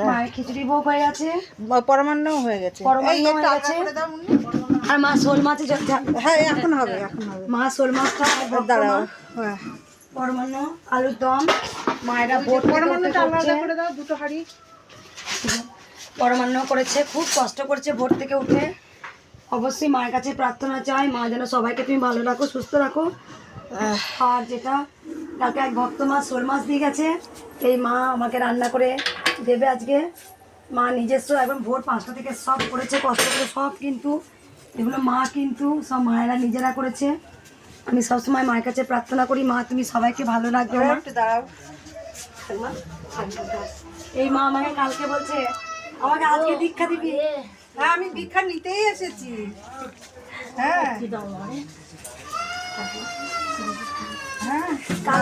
মায়ের খিচুড়ি ভোগ হয়ে গেছে, পরমান্ন হয়ে গেছে, আর মা শোল মাছে হ্যাঁ এখন হবে মা শোল মাছটা দাঁড়াও। পরমান্ন আলুর দম মায়েরা পরমান্নটা আলাদা করে দাও, দুটো হাঁড়ি পরমান্ন করেছে, খুব কষ্ট করেছে ভোর থেকে উঠে। অবশ্যই মায়ের কাছে প্রার্থনা চাই, মা যেন সবাইকে তুমি ভালো রাখো, সুস্থ রাখো। আর যেটা কালকে এক ভক্ত মা শোল মাছ দিয়ে গেছে, এই মা আমাকে রান্না করে দেবে আজকে। মা নিজস্ব একদম ভোর 5টা থেকে সব করেছে কষ্ট করে সব, কিন্তু এগুলো মা কিন্তু সব মায়েরা নিজেরা করেছে। আমি সবসময় মায়ের কাছে প্রার্থনা করি, মা তুমি সবাইকে ভালো রাখবে। এই মা আমাকে কালকে বলছে আমাকে আজকে দীক্ষা দিবি। হ্যাঁ আমি দীক্ষা নিতেই এসেছি। হ্যাঁ হ্যাঁ